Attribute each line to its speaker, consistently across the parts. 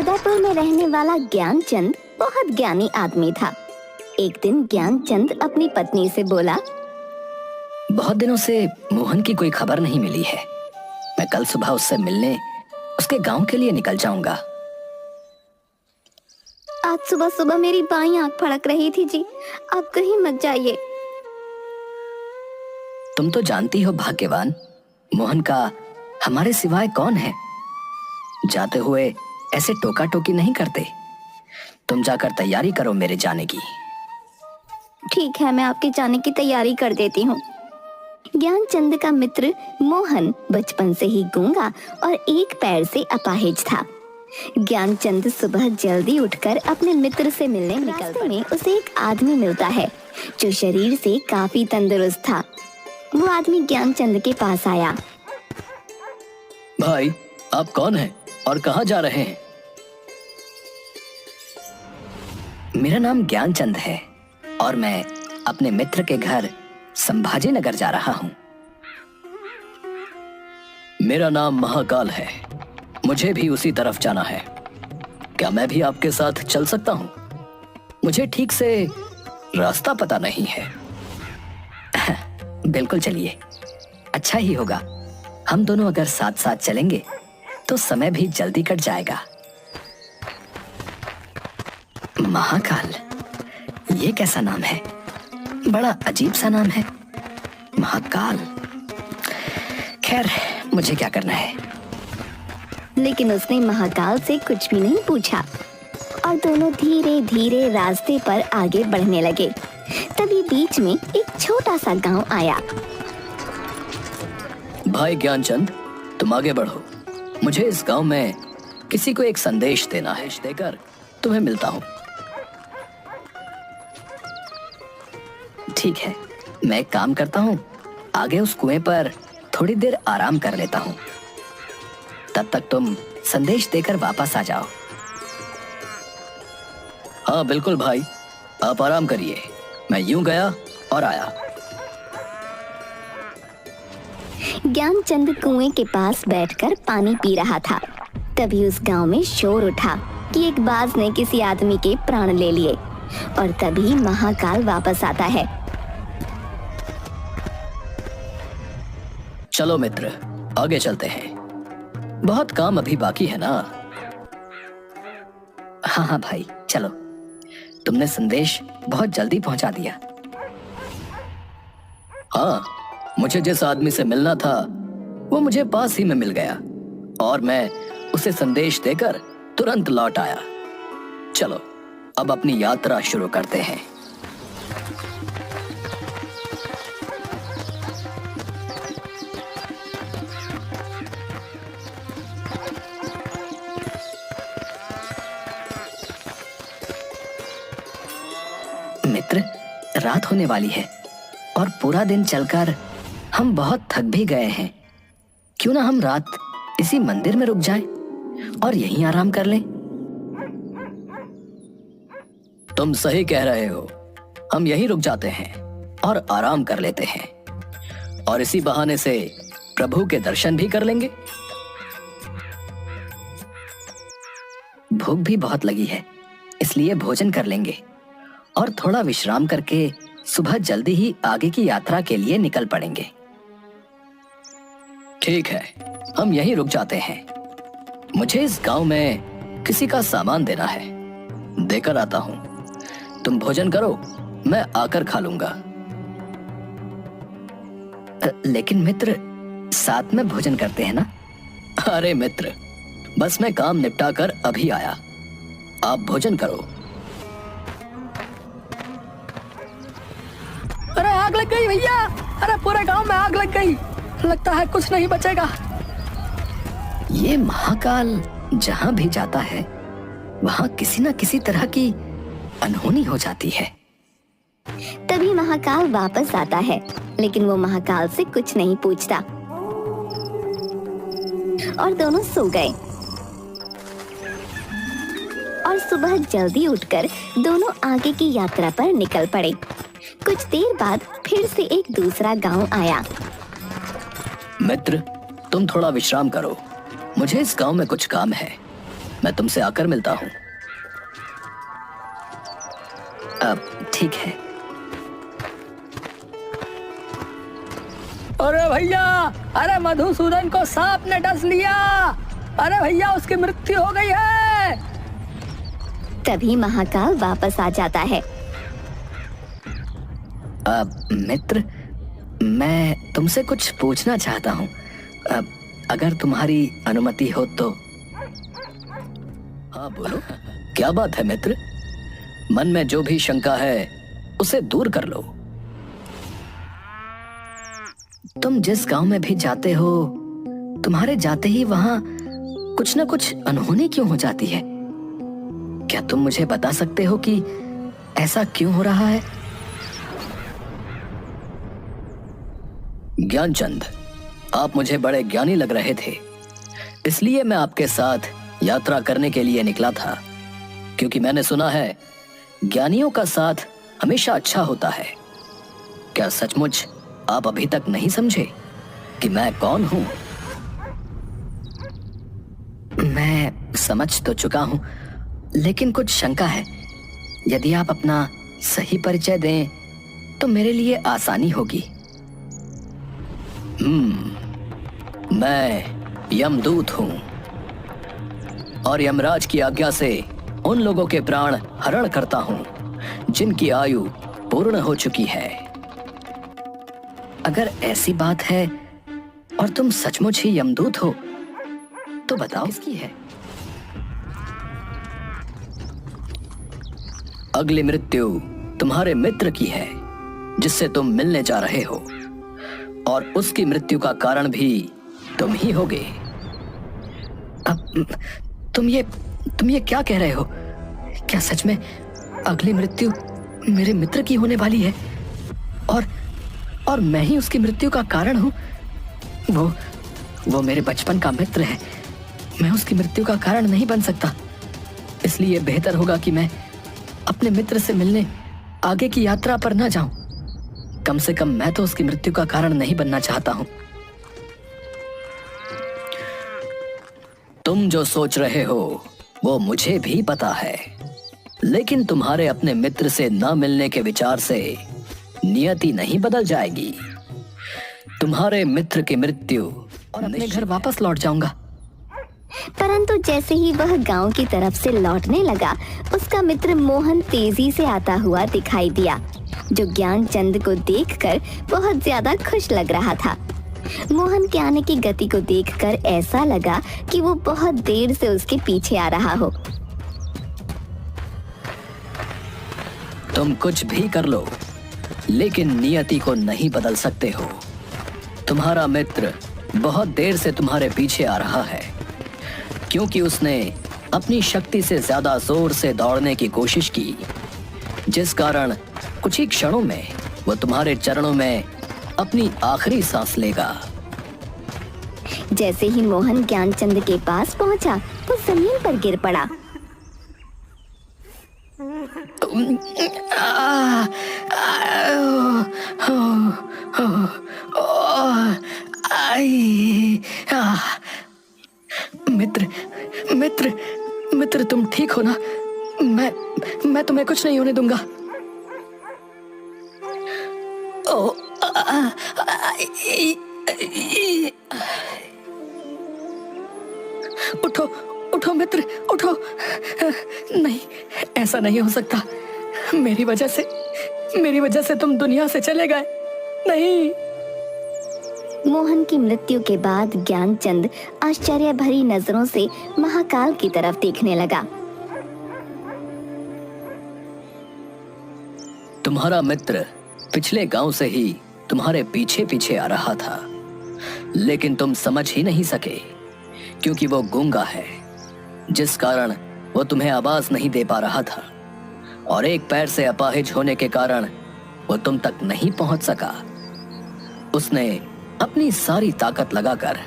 Speaker 1: उदयपुर में रहने वाला ज्ञानचंद बहुत ज्ञानी आदमी था। एक दिन ज्ञानचंद अपनी पत्नी से बोला,
Speaker 2: बहुत दिनों से मोहन की कोई खबर नहीं मिली है। मैं कल सुबह उससे मिलने उसके गांव के लिए निकल जाऊंगा।
Speaker 1: आज सुबह सुबह मेरी बाईं आंख फड़क रही थी जी, आप कहीं मत जाइए।
Speaker 2: तुम तो जानती हो भाग्यवान, मोहन का हमारे सिवाय कौन है। जाते हुए ऐसे टोका टोकी नहीं करते। तुम जाकर तैयारी करो मेरे जाने की।
Speaker 1: ठीक है, मैं आपके जाने की तैयारी कर देती हूँ। ज्ञानचंद का मित्र मोहन बचपन से ही गूंगा और एक पैर से अपाहिज था। ज्ञानचंद सुबह जल्दी उठकर अपने मित्र से मिलने निकलते में उसे एक आदमी मिलता है जो शरीर से काफी तंदुरुस्त था। वो आदमी ज्ञानचंद के पास आया।
Speaker 2: भाई, आप कौन हैं और कहाँ जा रहे हैं? मेरा नाम ज्ञानचंद है और मैं अपने मित्र के घर संभाजी नगर जा रहा हूँ। मेरा नाम महाकाल है, मुझे भी उसी तरफ जाना है। क्या मैं भी आपके साथ चल सकता हूँ? मुझे ठीक से रास्ता पता नहीं है। बिल्कुल चलिए, अच्छा ही होगा। हम दोनों अगर साथ साथ चलेंगे तो समय भी जल्दी कट जाएगा। महाकाल, ये कैसा नाम है? बड़ा अजीब सा नाम है, महाकाल। खैर, मुझे क्या करना है।
Speaker 1: लेकिन उसने महाकाल से कुछ भी नहीं पूछा और दोनों धीरे धीरे रास्ते पर आगे बढ़ने लगे। तभी बीच में एक छोटा सा गांव आया।
Speaker 2: भाई ज्ञानचंद, तुम आगे बढ़ो। मुझे इस गांव में किसी को एक संदेश देना है। देकर तुम्हें मिलता हूँ। ठीक है, मैं एक काम करता हूँ, आगे उस कुएं पर थोड़ी देर आराम कर लेता हूँ। तब तक तुम संदेश देकर वापस आ जाओ। हाँ बिल्कुल भाई, आप आराम करिए। मैं यूं गया और आया।
Speaker 1: ज्ञानचंद कुएं के पास बैठकर पानी पी रहा था। तभी उस गांव में शोर उठा कि एक बाज ने किसी आदमी के प्राण ले लिए और तभी महाकाल वापस आता है।
Speaker 2: चलो मित्र, आगे चलते हैं। बहुत काम अभी बाकी है ना। हाँ हाँ भाई, चलो। तुमने संदेश बहुत जल्दी पहुंचा दिया। हाँ, मुझे जिस आदमी से मिलना था वो मुझे पास ही में मिल गया और मैं उसे संदेश देकर तुरंत लौट आया। चलो अब अपनी यात्रा शुरू करते हैं। मित्र, रात होने वाली है और पूरा दिन चलकर हम बहुत थक भी गए हैं। क्यों ना हम रात इसी मंदिर में रुक जाएं और यहीं आराम कर लें। तुम सही कह रहे हो, हम यहीं रुक जाते हैं और आराम कर लेते हैं और इसी बहाने से प्रभु के दर्शन भी कर लेंगे। भूख भी बहुत लगी है, इसलिए भोजन कर लेंगे और थोड़ा विश्राम करके सुबह जल्दी ही आगे की यात्रा के लिए निकल पड़ेंगे। ठीक है, हम यहीं रुक जाते हैं। मुझे इस गांव में किसी का सामान देना है, देकर आता हूँ। तुम भोजन करो, मैं आकर खा लूंगा। लेकिन मित्र, साथ में भोजन करते हैं ना? अरे मित्र, बस मैं काम निपटा कर अभी आया, आप भोजन करो। अरे आग लग गई भैया! अरे पूरे गांव में आग लग गई, लगता है कुछ नहीं बचेगा। ये महाकाल जहां भी जाता है वहां किसी न किसी तरह की अनहोनी हो जाती है।
Speaker 1: तभी महाकाल वापस आता है, लेकिन वो महाकाल से कुछ नहीं पूछता और दोनों सो गए। और सुबह जल्दी उठकर दोनों आगे की यात्रा पर निकल पड़े। कुछ देर बाद फिर से एक दूसरा गांव आया।
Speaker 2: मित्र, तुम थोड़ा विश्राम करो, मुझे इस गांव में कुछ काम है। मैं तुमसे आकर मिलता हूँ। अब ठीक है। अरे भैया, अरे मधुसूदन को सांप ने डस लिया। अरे भैया, उसकी मृत्यु हो गई है।
Speaker 1: तभी महाकाल वापस आ जाता है।
Speaker 2: अब मित्र, मैं तुमसे कुछ पूछना चाहता हूँ, अगर तुम्हारी अनुमति हो तो। हाँ बोलो, क्या बात है मित्र? मन में जो भी शंका है उसे दूर कर लो। तुम जिस गांव में भी जाते हो, तुम्हारे जाते ही वहां कुछ ना कुछ अनहोनी क्यों हो जाती है? क्या तुम मुझे बता सकते हो कि ऐसा क्यों हो रहा है? ज्ञानचंद, आप मुझे बड़े ज्ञानी लग रहे थे, इसलिए मैं आपके साथ यात्रा करने के लिए निकला था, क्योंकि मैंने सुना है ज्ञानियों का साथ हमेशा अच्छा होता है। क्या सचमुच आप अभी तक नहीं समझे कि मैं कौन हूं? मैं समझ तो चुका हूं, लेकिन कुछ शंका है। यदि आप अपना सही परिचय दें तो मेरे लिए आसानी होगी। मैं यमदूत हूं और यमराज की आज्ञा से उन लोगों के प्राण हरण करता हूं जिनकी आयु पूर्ण हो चुकी है। अगर ऐसी बात है और तुम सचमुच ही यमदूत हो तो बताओ किसकी है? अगली मृत्यु तुम्हारे मित्र की है जिससे तुम मिलने जा रहे हो, और उसकी मृत्यु का कारण भी तुम ही होगे। अब तुम ये क्या कह रहे हो? क्या सच में अगली मृत्यु मेरे मित्र की होने वाली है और मैं ही उसकी मृत्यु का कारण हूं? वो मेरे बचपन का मित्र है, मैं उसकी मृत्यु का कारण नहीं बन सकता। इसलिए बेहतर होगा कि मैं अपने मित्र से मिलने आगे की यात्रा पर न जाऊं। कम से कम मैं तो उसकी मृत्यु का कारण नहीं बनना चाहता हूं। तुम जो सोच रहे हो वो मुझे भी पता है, लेकिन तुम्हारे अपने मित्र से न मिलने के विचार से नियति नहीं बदल जाएगी। तुम्हारे मित्र की मृत्यु और अपने घर वापस लौट जाऊंगा।
Speaker 1: परंतु जैसे ही वह गांव की तरफ से लौटने लगा, उसका मित्र मोहन तेजी से आता हुआ दिखाई दिया, जो ज्ञानचंद को देखकर बहुत ज्यादा खुश लग रहा था। मोहन के आने की गति को देखकर ऐसा लगा कि वो बहुत देर से उसके पीछे आ रहा हो।
Speaker 2: तुम कुछ भी कर लो, लेकिन नियति को नहीं बदल सकते हो। तुम्हारा मित्र बहुत देर से तुम्हारे पीछे आ रहा है, क्योंकि उसने अपनी शक्ति से ज्यादा जोर से दौड़ने की कोशिश की, जिस कारण कुछ ही क्षणों में वो तुम्हारे चरणों में अपनी आखिरी सांस लेगा।
Speaker 1: जैसे ही मोहन ज्ञानचंद के पास पहुंचा, वो जमीन पर गिर पड़ा।
Speaker 2: मित्र मित्र मित्र, तुम ठीक हो ना? मैं तुम्हें कुछ नहीं होने दूंगा। उठो उठो मित्र, उठो। नहीं, ऐसा नहीं हो सकता। मेरी वजह से तुम दुनिया से चले गए। नहीं।
Speaker 1: मोहन की मृत्यु के बाद ज्ञानचंद आश्चर्य भरी नजरों से महाकाल की तरफ देखने लगा।
Speaker 2: तुम्हारा मित्र पिछले गांव से ही तुम्हारे पीछे पीछे आ रहा था, लेकिन तुम समझ ही नहीं सके, क्योंकि वो गूंगा है, जिस कारण वो तुम्हें आवाज नहीं दे पा रहा था, और एक पैर से अपाहिज होने के कारण वो तुम तक नहीं पहुंच सका। उसने अपनी सारी ताकत लगाकर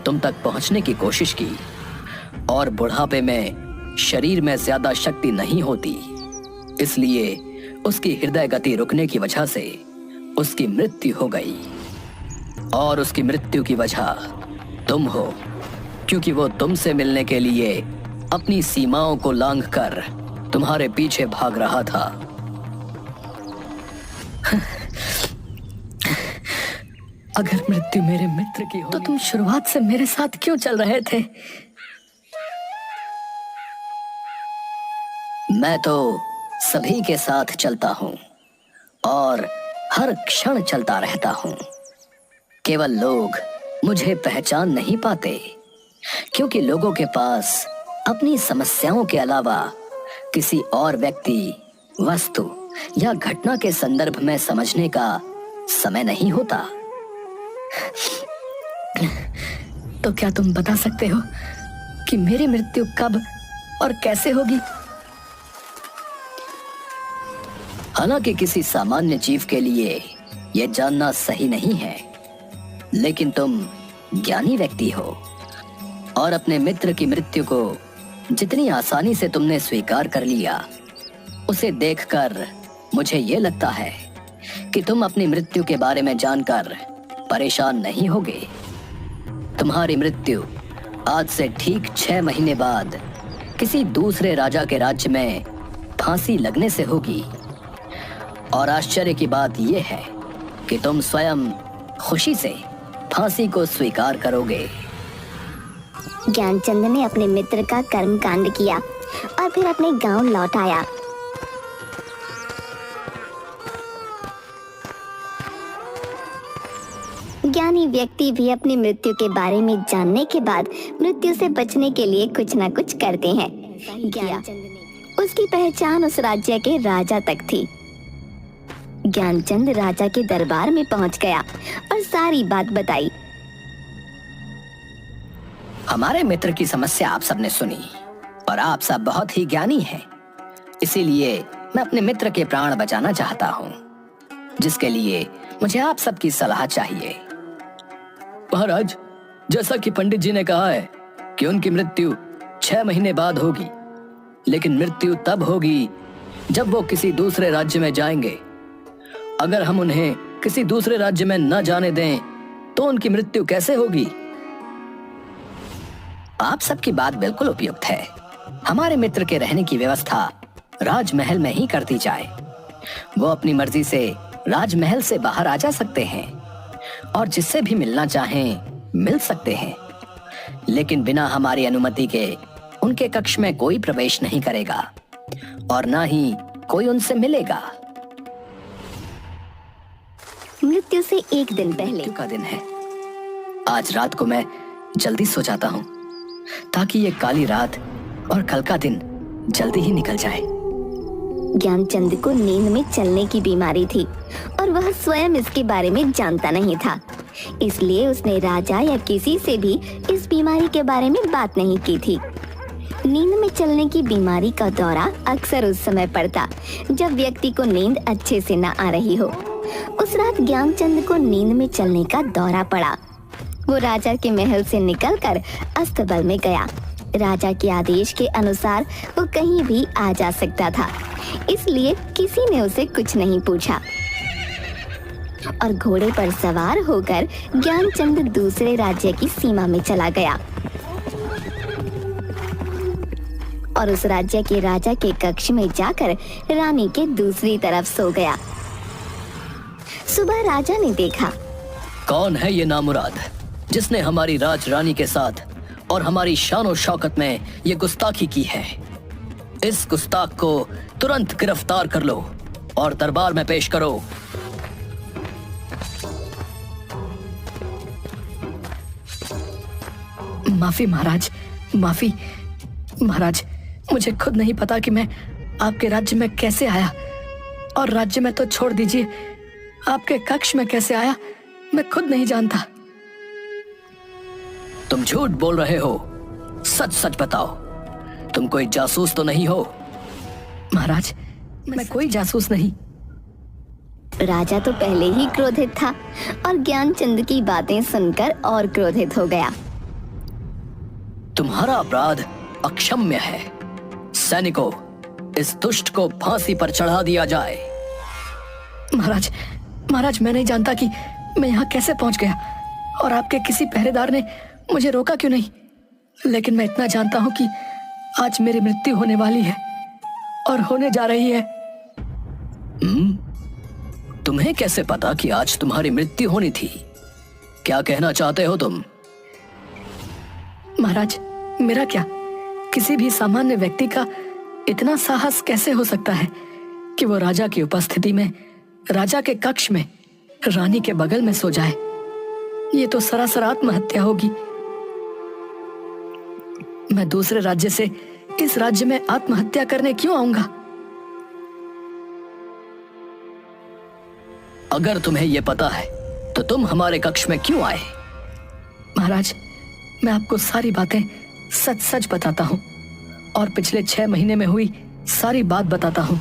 Speaker 2: तुम तक पहुंचने की कोशिश की, और बुढ़ापे में शरीर में ज्यादा शक्ति नहीं होती, इसलिए उसकी हृदय गति रुकने की वजह से उसकी मृत्यु हो गई। और उसकी मृत्यु की वजह तुम हो, क्योंकि वो तुमसे मिलने के लिए अपनी सीमाओं को लांघकर तुम्हारे पीछे भाग रहा था। अगर मृत्यु मेरे मित्र की हो तो तुम शुरुआत से मेरे साथ क्यों चल रहे थे? मैं तो सभी के साथ चलता हूं और हर क्षण चलता रहता हूं। केवल लोग मुझे पहचान नहीं पाते क्योंकि लोगों के पास अपनी समस्याओं के अलावा किसी और व्यक्ति, वस्तु या घटना के संदर्भ में समझने का समय नहीं होता। तो क्या तुम बता सकते हो कि मेरी मृत्यु कब और कैसे होगी? हालांकि किसी सामान्य जीव के लिए यह जानना सही नहीं है, लेकिन तुम ज्ञानी व्यक्ति हो और अपने मित्र की मृत्यु को जितनी आसानी से तुमने स्वीकार कर लिया, उसे देखकर मुझे ये लगता है कि तुम अपनी मृत्यु के बारे में जानकर परेशान नहीं होगे। तुम्हारी मृत्यु आज से ठीक 6 महीने बाद किसी दूसरे राजा के राज्य में फांसी लगने से होगी। और आश्चर्य की बात यह है कि तुम स्वयं खुशी से फांसी को स्वीकार करोगे।
Speaker 1: ज्ञानचंद ने अपने मित्र का कर्म कांड किया और फिर अपने गांव लौट आया। ज्ञानी व्यक्ति भी अपनी मृत्यु के बारे में जानने के बाद मृत्यु से बचने के लिए कुछ न कुछ करते हैं। उसकी पहचान उस राज्य के राजा तक थी। ज्ञानचंद राजा के दरबार में पहुंच गया और सारी बात बताई।
Speaker 2: हमारे मित्र की समस्या आप सबने सुनी और आप सब बहुत ही ज्ञानी हैं। इसीलिए मैं अपने मित्र के प्राण बचाना चाहता हूँ, जिसके लिए मुझे आप सबकी सलाह चाहिए। महाराज, जैसा कि पंडित जी ने कहा है कि उनकी मृत्यु 6 महीने बाद होगी, लेकिन मृत्यु तब होगी जब वो किसी दूसरे राज्य में जाएंगे। अगर हम उन्हें किसी दूसरे राज्य में न जाने दें तो उनकी मृत्यु कैसे होगी? आप सबकी बात बिल्कुल उपयुक्त है। हमारे मित्र के रहने की व्यवस्था राजमहल में ही कर दी जाए। वो अपनी मर्जी से राजमहल से बाहर आ जा सकते हैं और जिससे भी मिलना चाहें मिल सकते हैं, लेकिन बिना हमारी अनुमति के उनके कक्ष में कोई प्रवेश नहीं करेगा और ना ही कोई उनसे मिलेगा।
Speaker 1: मृत्यु से एक दिन पहले
Speaker 2: का दिन है। आज रात को मैं जल्दी सो जाता हूँ ताकि ये काली रात और कल का दिन जल्दी ही निकल जाए।
Speaker 1: ज्ञानचंद को नींद में चलने की बीमारी थी और वह स्वयं इसके बारे में जानता नहीं था। इसलिए उसने राजा या किसी से भी इस बीमारी के बारे में बात नहीं की थी। नींद में चलने की बीमारी का दौरा अक्सर उस समय पड़ता जब व्यक्ति को नींद अच्छे से न आ रही हो। उस रात ज्ञानचंद को नींद में चलने का दौरा पड़ा। वो राजा के महल से निकलकर अस्तबल में गया। राजा के आदेश के अनुसार वो कहीं भी आ जा सकता था, इसलिए किसी ने उसे कुछ नहीं पूछा और घोड़े पर सवार होकर ज्ञानचंद दूसरे राज्य की सीमा में चला गया और उस राज्य के राजा के कक्ष में जाकर रानी के दूसरी तरफ सो गया। सुबह राजा ने देखा,
Speaker 2: कौन है ये नामुराद जिसने हमारी राजरानी के साथ और हमारी शान और शौकत में ये गुस्ताखी की है? इस गुस्ताख को तुरंत गिरफ्तार कर लो और दरबार में पेश करो। माफी महाराज, माफी महाराज। मुझे खुद नहीं पता कि मैं आपके राज्य में कैसे आया, और राज्य में तो छोड़ दीजिए, आपके कक्ष में कैसे आया मैं खुद नहीं जानता। तुम झूठ बोल रहे हो, सच सच बताओ, तुम कोई जासूस तो नहीं हो? महाराज, मैं कोई जासूस नहीं।
Speaker 1: राजा तो पहले ही क्रोधित था और ज्ञानचंद की बातें सुनकर और क्रोधित हो गया।
Speaker 2: तुम्हारा अपराध अक्षम्य है। सैनिकों, इस दुष्ट को फांसी पर चढ़ा दिया जाए। महाराज, महाराज, मैं नहीं जानता कि मैं यहाँ कैसे पहुंच गया और आपके किसी पहरेदार ने मुझे रोका क्यों नहीं, लेकिन मैं इतना जानता हूँ कि आज मेरी मृत्यु होने वाली है और होने जा रही है।
Speaker 3: तुम्हें कैसे पता कि आज तुम्हारी मृत्यु होनी थी? क्या कहना चाहते हो तुम?
Speaker 2: महाराज, मेरा क्या, किसी भी सामान्य व्यक्ति का इतना साहस कैसे हो सकता है कि वो राजा की उपस्थिति में राजा के कक्ष में रानी के बगल में सो जाए? ये तो सरासर आत्महत्या होगी। मैं दूसरे राज्य से इस राज्य में आत्महत्या करने क्यों आऊंगा?
Speaker 3: अगर तुम्हें यह पता है तो तुम हमारे कक्ष में क्यों आए?
Speaker 2: महाराज, मैं आपको सारी बातें सच सच बताता हूँ और पिछले 6 महीने में हुई सारी बात बताता हूँ।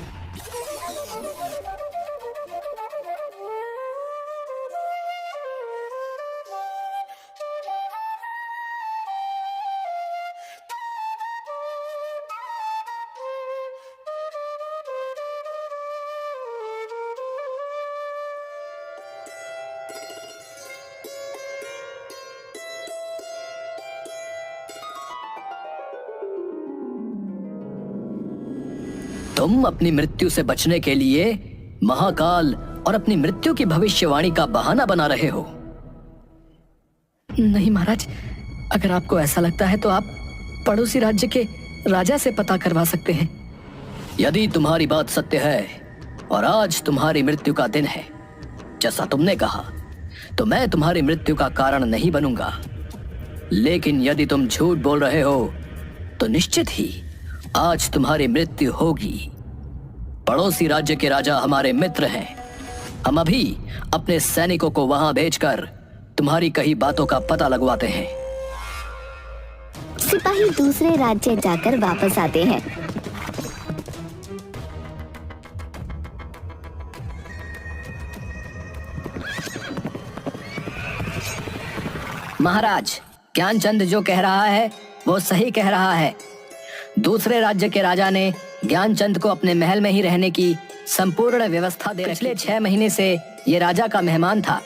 Speaker 3: तुम अपनी मृत्यु से बचने के लिए महाकाल और अपनी मृत्यु की भविष्यवाणी का बहाना बना रहे हो।
Speaker 2: नहीं महाराज, अगर आपको ऐसा लगता है तो आप पड़ोसी राज्य के राजा से पता करवा सकते हैं।
Speaker 3: यदि तुम्हारी बात सत्य है और आज तुम्हारी मृत्यु का दिन है जैसा तुमने कहा, तो मैं तुम्हारी मृत्यु का कारण नहीं बनूंगा। लेकिन यदि तुम झूठ बोल रहे हो तो निश्चित ही आज तुम्हारी मृत्यु होगी। पड़ोसी राज्य के राजा हमारे मित्र हैं। हम अभी अपने सैनिकों को वहां भेजकर तुम्हारी कही बातों का पता लगवाते हैं।
Speaker 1: सिपाही दूसरे राज्य जाकर वापस आते हैं।
Speaker 3: महाराज, ज्ञानचंद जो कह रहा है वो सही कह रहा है। दूसरे राज्य के राजा ने ज्ञानचंद को अपने महल में ही रहने की संपूर्ण व्यवस्था दे रखी। पिछले 6 महीने से ये राजा का मेहमान था।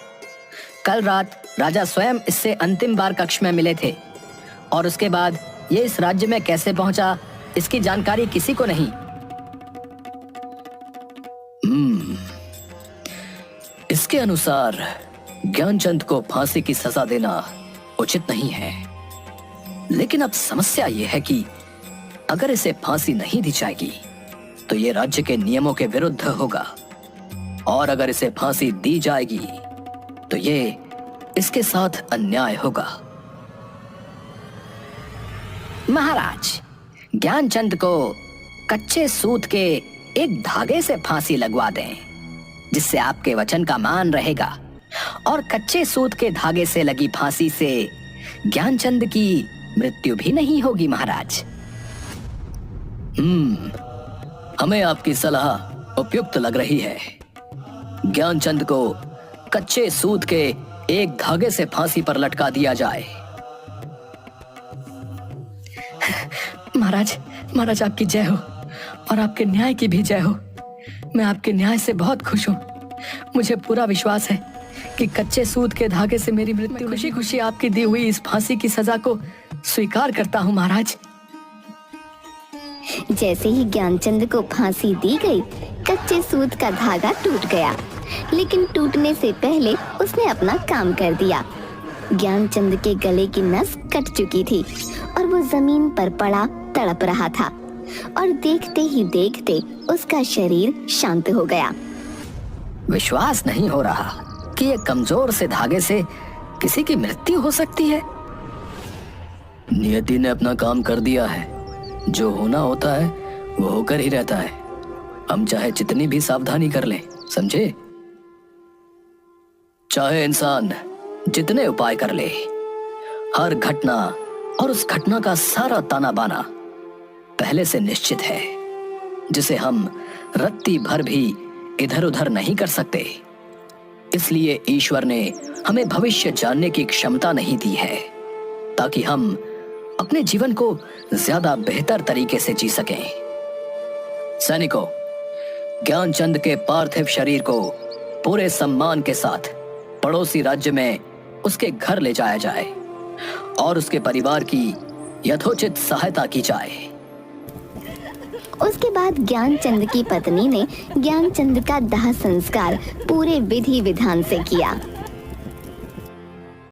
Speaker 3: कल रात राजा स्वयं इससे अंतिम बार कक्ष में मिले थे और उसके बाद ये इस राज्य में कैसे पहुंचा इसकी जानकारी किसी को नहीं। इसके अनुसार ज्ञानचंद को फांसी की सजा देना उचित नहीं है। लेकिन अब समस्या यह है कि अगर इसे फांसी नहीं दी जाएगी तो ये राज्य के नियमों के विरुद्ध होगा, और अगर इसे फांसी दी जाएगी तो ये इसके साथ अन्याय होगा। महाराज, ज्ञानचंद को कच्चे सूत के एक धागे से फांसी लगवा दें, जिससे आपके वचन का मान रहेगा, और कच्चे सूत के धागे से लगी फांसी से ज्ञानचंद की मृत्यु भी नहीं होगी। महाराज, हमें आपकी सलाह उपयुक्त लग रही है। ज्ञानचंद को कच्चे सूत के एक धागे से फांसी पर लटका दिया जाए।
Speaker 2: महाराज, महाराज आपकी जय हो और आपके न्याय की भी जय हो। मैं आपके न्याय से बहुत खुश हूँ। मुझे पूरा विश्वास है कि कच्चे सूत के धागे से मेरी मृत्यु, खुशी खुशी आपकी दी हुई इस फांसी की सजा को स्वीकार करता हूँ। महाराज,
Speaker 1: जैसे ही ज्ञानचंद को फांसी दी गई, कच्चे सूत का धागा टूट गया, लेकिन टूटने से पहले उसने अपना काम कर दिया। ज्ञानचंद के गले की नस कट चुकी थी और वो जमीन पर पड़ा तड़प रहा था, और देखते ही देखते उसका शरीर शांत हो गया।
Speaker 3: विश्वास नहीं हो रहा कि एक कमजोर से धागे से किसी की मृत्यु हो सकती है। नियति ने अपना काम कर दिया है। जो होना होता है वो होकर ही रहता है। हम चाहे जितनी भी सावधानी कर लें, समझे? चाहे इंसान जितने उपाय कर ले, हर घटना और उस घटना का सारा ताना बाना पहले से निश्चित है, जिसे हम रत्ती भर भी इधर उधर नहीं कर सकते। इसलिए ईश्वर ने हमें भविष्य जानने की क्षमता नहीं दी है, ताकि हम अपने जीवन को ज्यादा बेहतर तरीके से जी सकें। सैनिकों, ज्ञानचंद के पार्थिव शरीर को पूरे सम्मान के साथ पड़ोसी राज्य में उसके घर ले जाया जाए और उसके परिवार की यथोचित सहायता की जाए।
Speaker 1: उसके बाद ज्ञानचंद की पत्नी ने ज्ञानचंद का दाह संस्कार पूरे विधि विधान से किया।